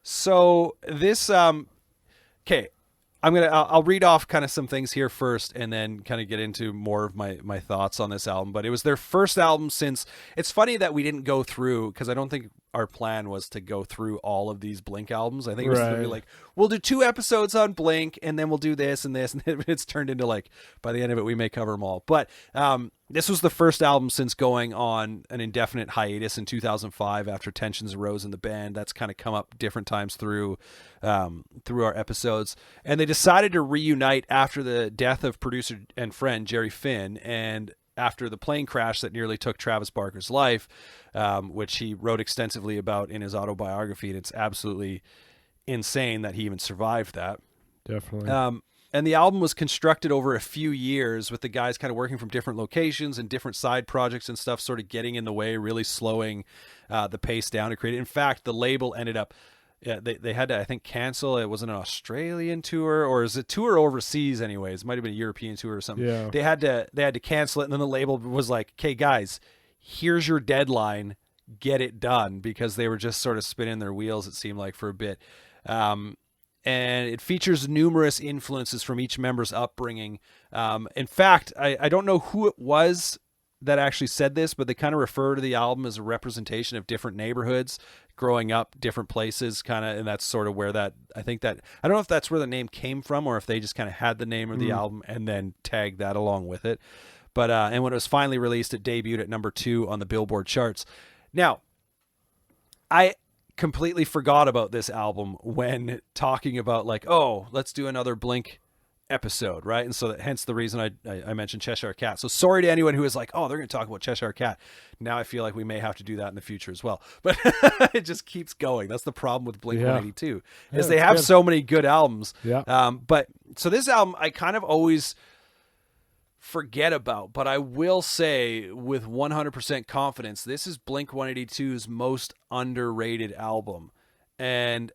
So this okay, I'll read off kind of some things here first, and then kind of get into more of my thoughts on this album. But it was their first album since. It's funny that we didn't go through, because I don't think our plan was to go through all of these Blink albums. I think it was going to be like, we'll do 2 episodes on Blink, and then we'll do this and this, and it's turned into like, by the end of it we may cover them all. But this was the first album since going on an indefinite hiatus in 2005 after tensions arose in the band. That's kind of come up different times through our episodes. And they decided to reunite after the death of producer and friend Jerry Finn, and after the plane crash that nearly took Travis Barker's life, which he wrote extensively about in his autobiography. And it's absolutely insane that he even survived that. Definitely. And the album was constructed over a few years, with the guys kind of working from different locations and different side projects and stuff sort of getting in the way, really slowing the pace down to create it. In fact, the label ended up, they had to, I think, cancel. It was an Australian tour, or is it tour overseas anyways? It might have been a European tour or something. Yeah. They had to cancel it, and then the label was like, okay, guys, here's your deadline. Get it done, because they were just sort of spinning their wheels, it seemed like, for a bit. And it features numerous influences from each member's upbringing. In fact, I don't know who it was that actually said this, but they kind of refer to the album as a representation of different neighborhoods growing up, different places, kind of, and that's sort of where that, I don't know if that's where the name came from, or if they just kind of had the name of the album and then tagged that along with it. But and when it was finally released, it debuted at number 2 on the Billboard charts. Now, I completely forgot about this album when talking about, like, oh, let's do another Blink episode, right? And so hence the reason I mentioned Cheshire Cat. So sorry to anyone who is like, oh, they're going to talk about Cheshire Cat. Now I feel like we may have to do that in the future as well. But it just keeps going. That's the problem with Blink-182, is they have so many good albums. Yeah. But so this album I kind of always forget about, but I will say with 100% confidence, this is Blink-182's most underrated album. And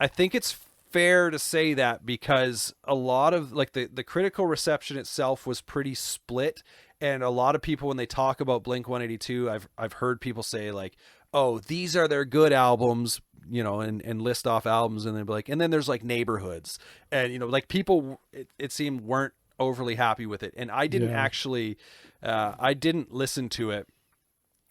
I think it's fair to say that, because a lot of, like, the critical reception itself was pretty split, and a lot of people, when they talk about Blink-182, I've heard people say, like, oh, these are their good albums, you know, and list off albums, and they'd be like, and then there's like Neighborhoods, and, you know, like, people it seemed weren't overly happy with it. And I didn't actually I didn't listen to it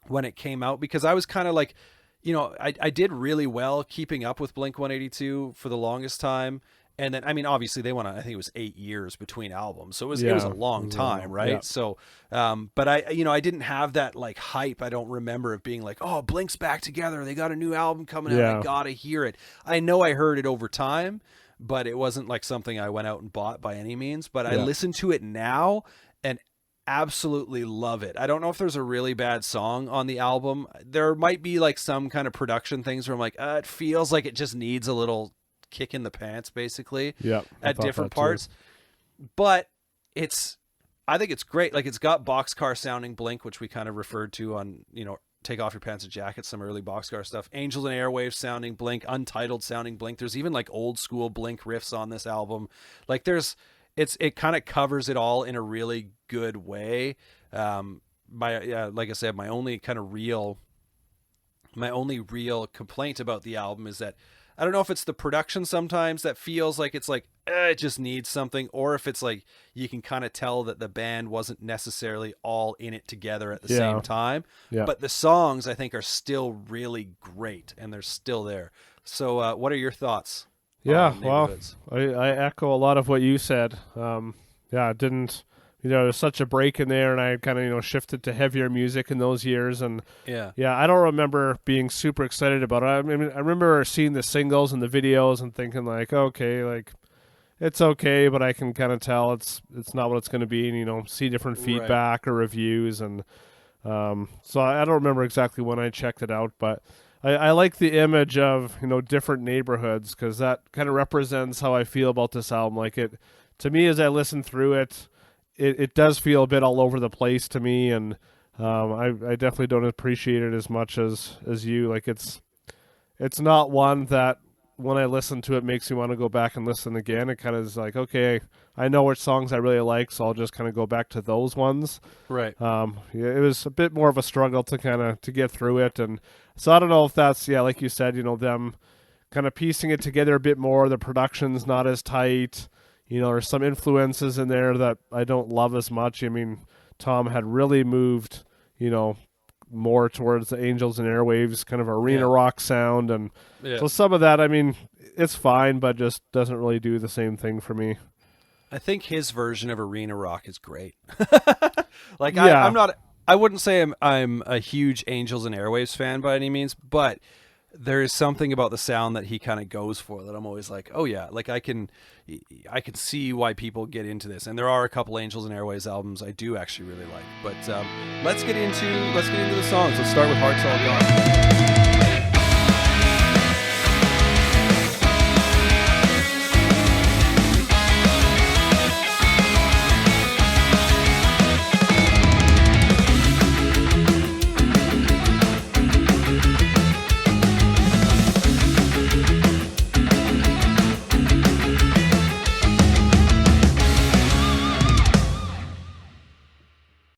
when it came out, because I was kind of like, you know, I did really well keeping up with Blink-182 for the longest time. And then, I mean, obviously they went on, I think it was 8 years between albums. So it was a long time, right? Yeah. So, but I didn't have that like hype. I don't remember it being like, oh, Blink's back together. They got a new album coming out. I got to hear it. I know I heard it over time, but it wasn't like something I went out and bought by any means. But I listen to it now and absolutely love it. I don't know if there's a really bad song on the album. There might be like some kind of production things where I'm like, it feels like it just needs a little kick in the pants, basically, at different parts. But I think it's great. Like, it's got boxcar sounding Blink, which we kind of referred to on, you know, Take Off Your Pants and Jacket, some early boxcar stuff. Angels and Airwaves sounding Blink, Untitled sounding Blink. There's even like old school Blink riffs on this album. Like, it kind of covers it all in a really good way. Like I said, my only real complaint about the album is that I don't know if it's the production sometimes that feels like it's like, it just needs something, or if it's like you can kind of tell that the band wasn't necessarily all in it together at the same time. Yeah. But the songs, I think, are still really great, and they're still there. So what are your thoughts? Yeah, well, I echo a lot of what you said. It didn't... You know, there's such a break in there, and I kind of, you know, shifted to heavier music in those years. And I don't remember being super excited about it. I mean, I remember seeing the singles and the videos and thinking like, okay, like, it's okay, but I can kind of tell it's not what it's going to be. And, you know, see different feedback or reviews. And so I don't remember exactly when I checked it out, but I like the image of, you know, different neighborhoods, because that kind of represents how I feel about this album. Like, it, to me, as I listen through it, it does feel a bit all over the place to me, and I definitely don't appreciate it as much as you. Like, it's not one that when I listen to it makes me want to go back and listen again. It kind of is like, okay, I know which songs I really like, so I'll just kind of go back to those ones. Right. It was a bit more of a struggle to get through it, and so I don't know if that's like you said, you know, them kind of piecing it together a bit more. The production's not as tight. There's some influences in there that I don't love as much. I mean, Tom had really moved, more towards the Angels and Airwaves kind of arena rock sound. And so some of that, I mean, it's fine, but just doesn't really do the same thing for me. I think his version of arena rock is great. I wouldn't say I'm a huge Angels and Airwaves fan by any means, but there is something about the sound that he kind of goes for that I'm always like, oh yeah, like I can see why people get into this. And there are a couple Angels and Airwaves albums I do actually really like. But let's get into the songs. Let's start with Hearts All Gone.